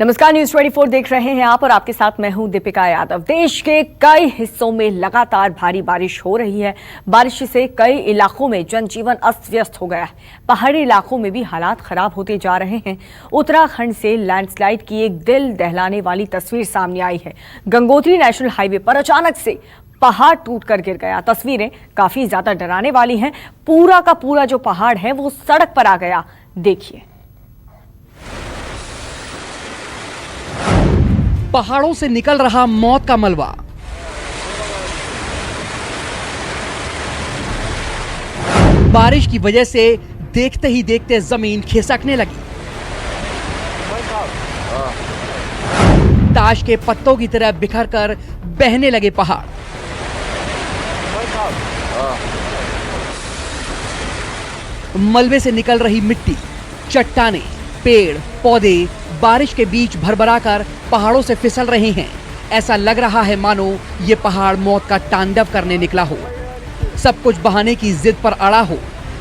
नमस्कार, न्यूज 24 देख रहे हैं आप और आपके साथ मैं हूं दीपिका यादव। देश के कई हिस्सों में लगातार भारी बारिश हो रही है। बारिश से कई इलाकों में जनजीवन अस्त व्यस्त हो गया है। पहाड़ी इलाकों में भी हालात खराब होते जा रहे हैं। उत्तराखंड से लैंडस्लाइड की एक दिल दहलाने वाली तस्वीर सामने आई है। गंगोत्री नेशनल हाईवे पर अचानक से पहाड़ टूटकर गिर गया। तस्वीरें काफी ज्यादा डराने वाली हैं। पूरा का पूरा जो पहाड़ है वो सड़क पर आ गया। देखिए, पहाड़ों से निकल रहा मौत का मलबा। बारिश की वजह से देखते ही देखते जमीन खिसकने लगी। ताश के पत्तों की तरह बिखर कर बहने लगे पहाड़। मलबे से निकल रही मिट्टी, चट्टानें, पेड़, पौधे बारिश के बीच भरभराकर पहाड़ों से फिसल रहे हैं। ऐसा लग रहा है मानो ये पहाड़ मौत का तांडव करने निकला हो, सब कुछ बहाने की जिद पर अड़ा हो।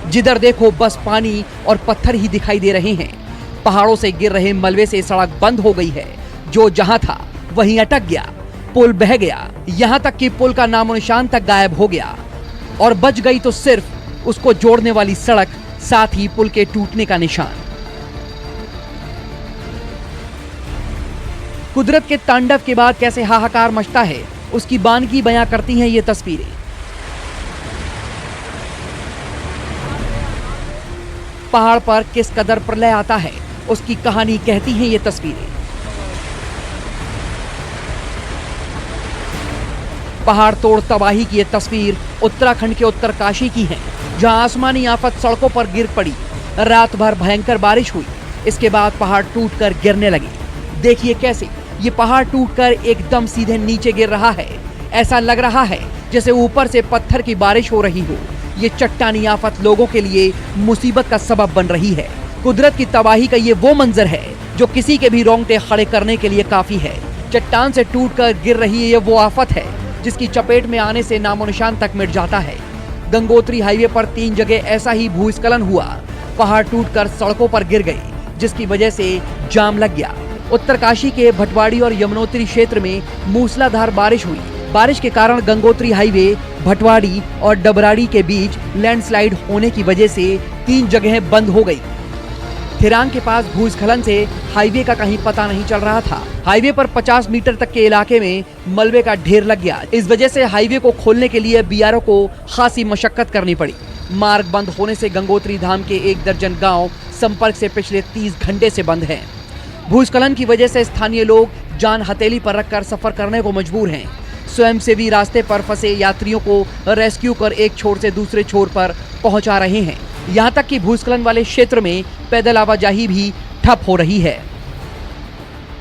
जिधर देखो बस पानी और पत्थर ही दिखाई दे रहे हैं। पहाड़ों से गिर रहे मलबे से सड़क बंद हो गई है। जो जहां था वहीं अटक गया। पुल बह गया, यहां तक कि पुल का नामो निशान तक गायब हो गया। और बच गई तो सिर्फ उसको जोड़ने वाली सड़क, साथ ही पुल के टूटने का निशान। कुदरत के तांडव के बाद कैसे हाहाकार मचता है, उसकी बानगी बयां करती हैं ये तस्वीरें। पहाड़ पर किस कदर प्रलय आता है, उसकी कहानी कहती हैं ये तस्वीरें। पहाड़ तोड़ तबाही की ये तस्वीर उत्तराखंड के उत्तरकाशी की है, जहां आसमानी आफत सड़कों पर गिर पड़ी। रात भर भयंकर बारिश हुई, इसके बाद पहाड़ टूटकर गिरने लगे। देखिए कैसे ये पहाड़ टूटकर एकदम सीधे नीचे गिर रहा है। ऐसा लग रहा है जैसे ऊपर से पत्थर की बारिश हो रही हो। ये चट्टानी आफत लोगों के लिए मुसीबत का सबब बन रही है। कुदरत की तबाही का ये वो मंजर है जो किसी के भी रोंगटे खड़े करने के लिए काफी है। चट्टान से टूटकर गिर रही ये वो आफत है जिसकी चपेट में आने से नामो निशान तक मिट जाता है। गंगोत्री हाईवे पर 3 जगह ऐसा ही भूस्खलन हुआ। पहाड़ टूटकर सड़कों पर गिर गए, जिसकी वजह से जाम लग गया। उत्तरकाशी के भटवाड़ी और यमुनोत्री क्षेत्र में मूसलाधार बारिश हुई। बारिश के कारण गंगोत्री हाईवे भटवाड़ी और डबराड़ी के बीच लैंडस्लाइड होने की वजह से 3 जगहें बंद हो गई। थिरांग के पास भूस्खलन से हाईवे का कहीं पता नहीं चल रहा था। हाईवे पर 50 मीटर तक के इलाके में मलबे का ढेर लग गया। इस वजह से हाईवे को खोलने के लिए बीआरओ को खासी मशक्कत करनी पड़ी। मार्ग बंद होने से गंगोत्री धाम के 1 दर्जन गाँव संपर्क से पिछले 30 घंटे से बंद हैं। भूस्खलन की वजह से स्थानीय लोग जान हथेली पर रखकर सफर करने को मजबूर हैं। स्वयंसेवी रास्ते पर फंसे यात्रियों को रेस्क्यू कर एक छोर से दूसरे छोर पर पहुंचा रहे हैं। यहां तक कि भूस्खलन वाले क्षेत्र में पैदल आवाजाही भी ठप हो रही है।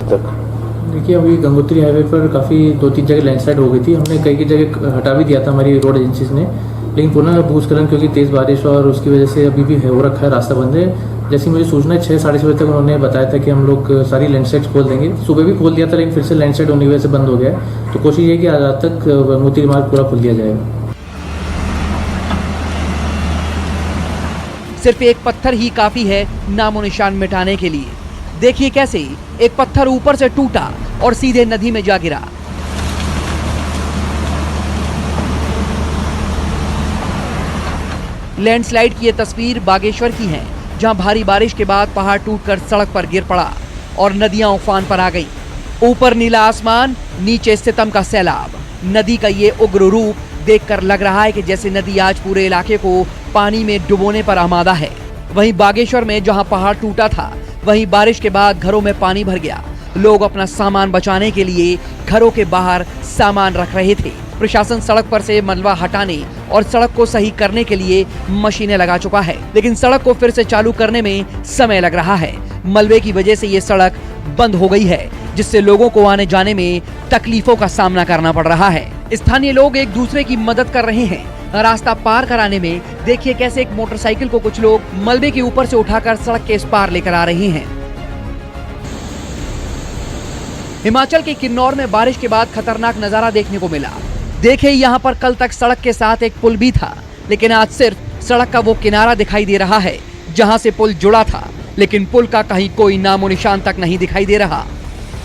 देखिए, अभी गंगोत्री हाईवे पर काफ़ी 2-3 जगह लैंडस्लाइड हो गई थी। हमने कई जगह हटा भी दिया था हमारी रोड एजेंसीज ने, लेकिन पुनः भूस्खलन क्योंकि तेज़ बारिश और उसकी वजह से अभी भी हो रखा है, रास्ता बंद है। जैसी मुझे सूचना 6-6:30 बजे तक उन्होंने बताया था कि हम लोग सारी लैंडस्लाइड खोल देंगे। सुबह भी खोल दिया था, लेकिन फिर से लैंडस्लाइड होने की वजह से बंद हो गया है। तो कोशिश ये कि आज रात तक गंगोत्री मार्ग पूरा खोल दिया जाएगा। सिर्फ एक पत्थर ही काफी है नामो निशान मिटाने के लिए। देखिए कैसे एक पत्थर ऊपर से टूटा और सीधे नदी में जा गिरा। लैंडस्लाइड की ये तस्वीर बागेश्वर की है, जहां भारी बारिश के बाद पहाड़ टूटकर सड़क पर गिर पड़ा और नदियां उफान पर आ गई। ऊपर नीला आसमान, नीचे सितम का सैलाब। नदी का ये उग्र रूप देखकर लग रहा है कि जैसे नदी आज पूरे इलाके को पानी में डुबोने पर आमादा है। वहीं बागेश्वर में जहां पहाड़ टूटा था, वहीं बारिश के बाद घरों में पानी भर गया। लोग अपना सामान बचाने के लिए घरों के बाहर सामान रख रहे थे। प्रशासन सड़क पर से मलबा हटाने और सड़क को सही करने के लिए मशीनें लगा चुका है, लेकिन सड़क को फिर से चालू करने में समय लग रहा है। मलबे की वजह से ये सड़क बंद हो गई है, जिससे लोगों को आने जाने में तकलीफों का सामना करना पड़ रहा है। स्थानीय लोग एक दूसरे की मदद कर रहे हैं रास्ता पार कराने में। देखिए कैसे एक मोटरसाइकिल को कुछ लोग मलबे के ऊपर से उठाकर सड़क के इस पार लेकर आ रहे हैं। हिमाचल के किन्नौर में बारिश के बाद खतरनाक नजारा देखने को मिला। देखिए यहाँ पर कल तक सड़क के साथ एक पुल भी था, लेकिन आज सिर्फ सड़क का वो किनारा दिखाई दे रहा है जहां से पुल जुड़ा था। लेकिन पुल का कहीं कोई नामो निशान तक नहीं दिखाई दे रहा।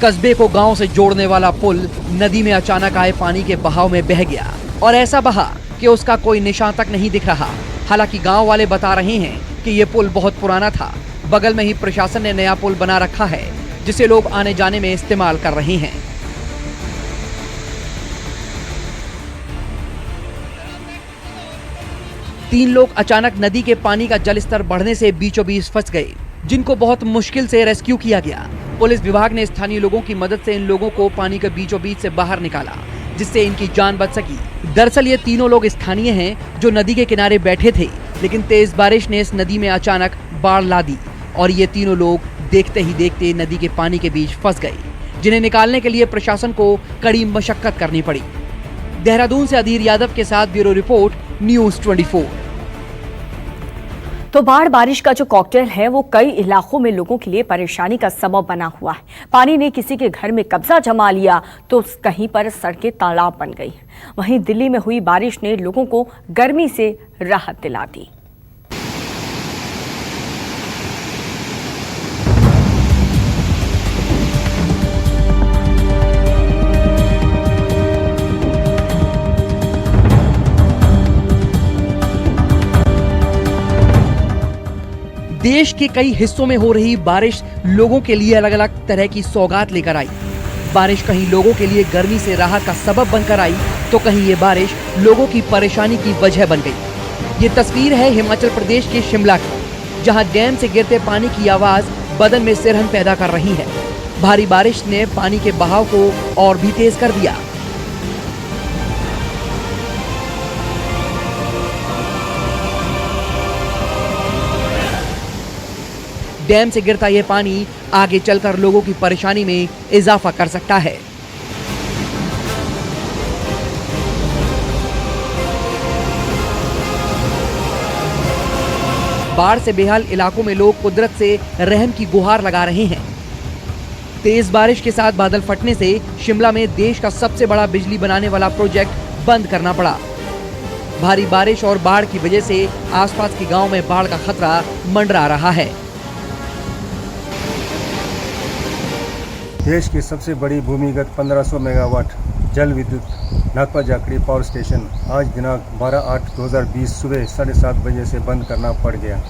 कस्बे को गांव से जोड़ने वाला पुल नदी में अचानक आए पानी के बहाव में बह गया और ऐसा बहा कि उसका कोई निशान तक नहीं दिख रहा। हालांकि गांव वाले बता रहे हैं कि ये पुल बहुत पुराना था। बगल में ही प्रशासन ने नया पुल बना रखा है जिसे लोग आने जाने में इस्तेमाल कर रहे हैं। तीन लोग अचानक नदी के पानी का जलस्तर बढ़ने से बीचों बीच फंस गए, जिनको बहुत मुश्किल से रेस्क्यू किया गया। पुलिस विभाग ने स्थानीय लोगों की मदद से इन लोगों को पानी के बीचों बीच से बाहर निकाला, जिससे इनकी जान बच सकी। दरअसल ये तीनों लोग स्थानीय हैं जो नदी के किनारे बैठे थे, लेकिन तेज बारिश ने इस नदी में अचानक बाढ़ ला दी और ये तीनों लोग देखते ही देखते नदी के पानी के बीच फंस गए, जिन्हें निकालने के लिए प्रशासन को कड़ी मशक्कत करनी पड़ी। देहरादून से अधीर यादव के साथ ब्यूरो रिपोर्ट, न्यूज़ 24। तो बाढ़ बारिश का जो कॉकटेल है वो कई इलाकों में लोगों के लिए परेशानी का सबब बना हुआ है। पानी ने किसी के घर में कब्जा जमा लिया तो कहीं पर सड़कें तालाब बन गई। वहीं दिल्ली में हुई बारिश ने लोगों को गर्मी से राहत दिला दी। देश के कई हिस्सों में हो रही बारिश लोगों के लिए अलग अलग तरह की सौगात लेकर आई। बारिश कहीं लोगों के लिए गर्मी से राहत का सबब बनकर आई तो कहीं ये बारिश लोगों की परेशानी की वजह बन गई। ये तस्वीर है हिमाचल प्रदेश के शिमला की, जहां डैम से गिरते पानी की आवाज बदन में सिरहन पैदा कर रही है। भारी बारिश ने पानी के बहाव को और भी तेज कर दिया। डैम से गिरता यह पानी आगे चलकर लोगों की परेशानी में इजाफा कर सकता है। बाढ़ से बेहाल इलाकों में लोग कुदरत से रहम की गुहार लगा रहे हैं। तेज बारिश के साथ बादल फटने से शिमला में देश का सबसे बड़ा बिजली बनाने वाला प्रोजेक्ट बंद करना पड़ा। भारी बारिश और बाढ़ की वजह से आसपास के गांव में बाढ़ का खतरा मंडरा रहा है। देश की सबसे बड़ी भूमिगत 1500 मेगावाट जल विद्युत नागपा जाखड़ी पावर स्टेशन आज दिनांक 12/8/2020 सुबह 7:30 बजे से बंद करना पड़ गया।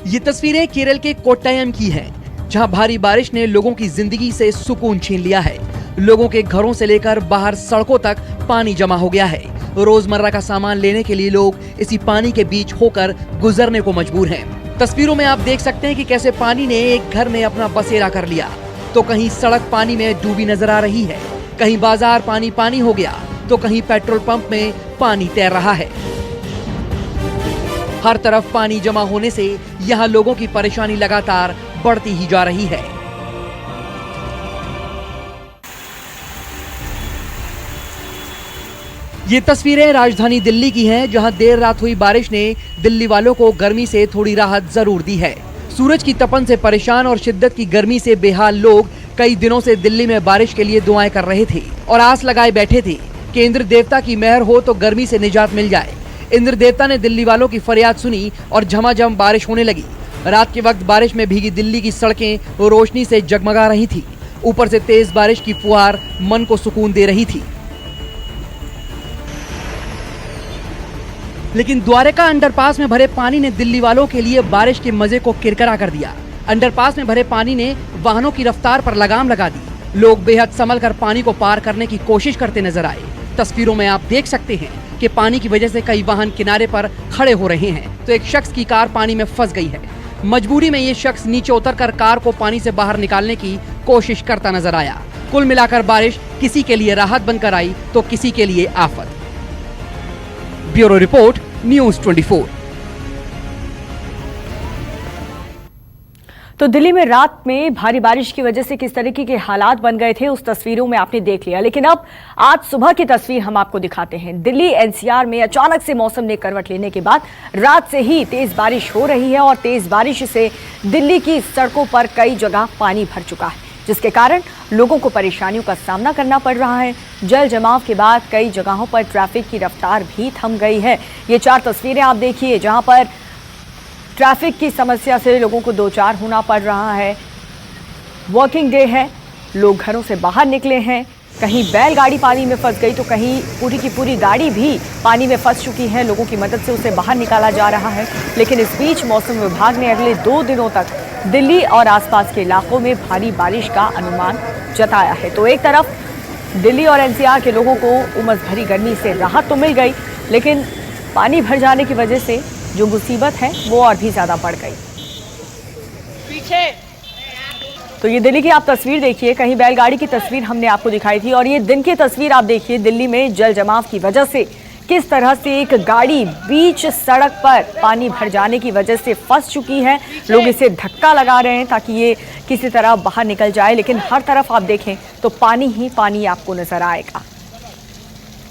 ये तस्वीरें केरल के कोट्टायम की हैं, जहां भारी बारिश ने लोगों की जिंदगी से सुकून छीन लिया है। लोगों के घरों से लेकर बाहर सड़कों तक पानी जमा हो गया है। रोजमर्रा का सामान लेने के लिए लोग इसी पानी के बीच होकर गुजरने को मजबूर हैं। तस्वीरों में आप देख सकते हैं कि कैसे पानी ने एक घर में अपना बसेरा कर लिया, तो कहीं सड़क पानी में डूबी नजर आ रही है, कहीं बाजार पानी पानी हो गया, तो कहीं पेट्रोल पंप में पानी तैर रहा है। हर तरफ पानी जमा होने से यहाँ लोगों की परेशानी लगातार बढ़ती ही जा रही है। ये तस्वीरें राजधानी दिल्ली की हैं, जहां देर रात हुई बारिश ने दिल्ली वालों को गर्मी से थोड़ी राहत जरूर दी है। सूरज की तपन से परेशान और शिद्दत की गर्मी से बेहाल लोग कई दिनों से दिल्ली में बारिश के लिए दुआएं कर रहे थे और आस लगाए बैठे थे कि इंद्र देवता की मेहर हो तो गर्मी से निजात मिल जाए। इंद्र देवता ने दिल्ली वालों की फरियाद सुनी और झमाझम बारिश होने लगी। रात के वक्त बारिश में भीगी दिल्ली की सड़कें रोशनी से जगमगा रही थी। ऊपर से तेज बारिश की फुहार मन को सुकून दे रही थी। लेकिन द्वारका अंडरपास में भरे पानी ने दिल्ली वालों के लिए बारिश के मजे को किरकिरा कर दिया। अंडरपास में भरे पानी ने वाहनों की रफ्तार पर लगाम लगा दी। लोग बेहद संभल कर पानी को पार करने की कोशिश करते नजर आए। तस्वीरों में आप देख सकते हैं कि पानी की वजह से कई वाहन किनारे पर खड़े हो रहे हैं, तो एक शख्स की कार पानी में फंस गई है। मजबूरी में ये शख्स नीचे उतरकर कार को पानी से बाहर निकालने की कोशिश करता नजर आया। कुल मिलाकर बारिश किसी के लिए राहत बनकर आई तो किसी के लिए आफत। Bureau report, news 24। तो दिल्ली में रात में भारी बारिश की वजह से किस तरीके के हालात बन गए थे उस तस्वीरों में आपने देख लिया। लेकिन अब आज सुबह की तस्वीर हम आपको दिखाते हैं। दिल्ली एनसीआर में अचानक से मौसम ने करवट लेने के बाद रात से ही तेज बारिश हो रही है और तेज बारिश से दिल्ली की सड़कों पर कई जगह पानी भर चुका है, जिसके कारण लोगों को परेशानियों का सामना करना पड़ रहा है। जल जमाव के बाद कई जगहों पर ट्रैफिक की रफ्तार भी थम गई है। ये 4 तस्वीरें आप देखिए, जहां पर ट्रैफिक की समस्या से लोगों को दो चार होना पड़ रहा है। वर्किंग डे है, लोग घरों से बाहर निकले हैं। कहीं बैलगाड़ी पानी में फंस गई तो कहीं पूरी की पूरी गाड़ी भी पानी में फंस चुकी है। लोगों की मदद से उसे बाहर निकाला जा रहा है। लेकिन इस बीच मौसम विभाग ने अगले 2 दिनों तक दिल्ली और आसपास के इलाकों में भारी बारिश का अनुमान जताया है। तो एक तरफ दिल्ली और एनसीआर के लोगों को उमस भरी गर्मी से राहत तो मिल गई, लेकिन पानी भर जाने की वजह से जो मुसीबत है वो और भी ज़्यादा बढ़ गई। तो ये दिल्ली की आप तस्वीर देखिए, कहीं बैलगाड़ी की तस्वीर हमने आपको दिखाई थी और ये दिन की तस्वीर आप देखिए। दिल्ली में जल जमाव की वजह से किस तरह से एक गाड़ी बीच सड़क पर पानी भर जाने की वजह से फंस चुकी है। लोग इसे धक्का लगा रहे हैं ताकि ये किसी तरह बाहर निकल जाए, लेकिन हर तरफ आप देखें तो पानी ही पानी आपको नजर आएगा।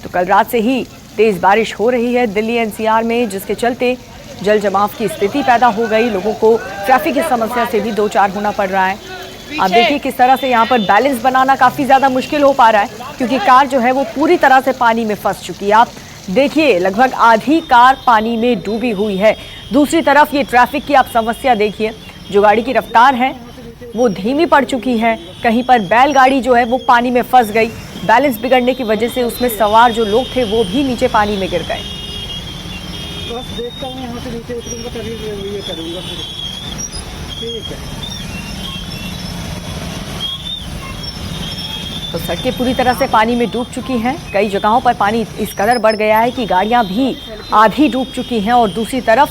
तो कल रात से ही तेज बारिश हो रही है दिल्ली एनसीआर में, जिसके चलते जल जमाव की स्थिति पैदा हो गई। लोगों को ट्रैफिक की समस्या से भी दो चार होना पड़ रहा है। आप देखिए किस तरह से यहाँ पर बैलेंस बनाना काफ़ी ज़्यादा मुश्किल हो पा रहा है, क्योंकि कार जो है वो पूरी तरह से पानी में फंस चुकी है। आप देखिए लगभग आधी कार पानी में डूबी हुई है। दूसरी तरफ ये ट्रैफिक की आप समस्या देखिए, जो गाड़ी की रफ्तार है वो धीमी पड़ चुकी है। कहीं पर बैलगाड़ी जो है वो पानी में फंस गई। बैलेंस बिगड़ने की वजह से उसमें सवार जो लोग थे वो भी नीचे पानी में गिर गए। बस देखता हूँ यहाँ से नीचे उतरूंगा तभी ये करूँगा फिर। ठीक है। तो सड़कें पूरी तरह से पानी में डूब चुकी हैं। कई जगहों पर पानी इस कदर बढ़ गया है कि गाड़ियां भी आधी डूब चुकी हैं और दूसरी तरफ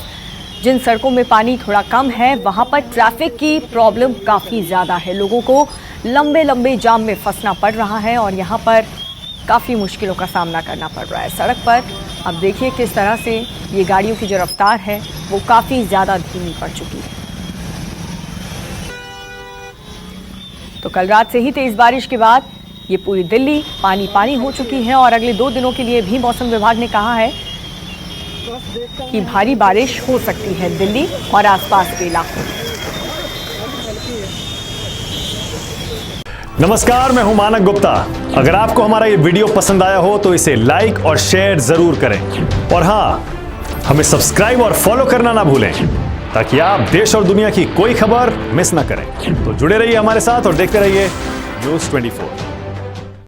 जिन सड़कों में पानी थोड़ा कम है वहां पर ट्रैफिक की प्रॉब्लम काफ़ी ज़्यादा है। लोगों को लंबे लंबे जाम में फंसना पड़ रहा है और यहाँ पर काफ़ी मुश्किलों का सामना करना पड़ रहा है। सड़क पर अब देखिए किस तरह से ये गाड़ियों की जो रफ्तार है वो काफ़ी ज़्यादा धीमी पड़ चुकी है। तो कल रात से ही तेज़ बारिश के बाद ये पूरी दिल्ली पानी पानी हो चुकी है और अगले 2 दिनों के लिए भी मौसम विभाग ने कहा है कि भारी बारिश हो सकती है दिल्ली और आसपास के इलाकों में। नमस्कार, मैं हूं मानक गुप्ता। अगर आपको हमारा ये वीडियो पसंद आया हो तो इसे लाइक और शेयर जरूर करें और हाँ, हमें सब्सक्राइब और फॉलो करना ना भूलें ताकि आप देश और दुनिया की कोई खबर मिस ना करें। तो जुड़े रहिए हमारे साथ और देखते रहिए न्यूज़ 24।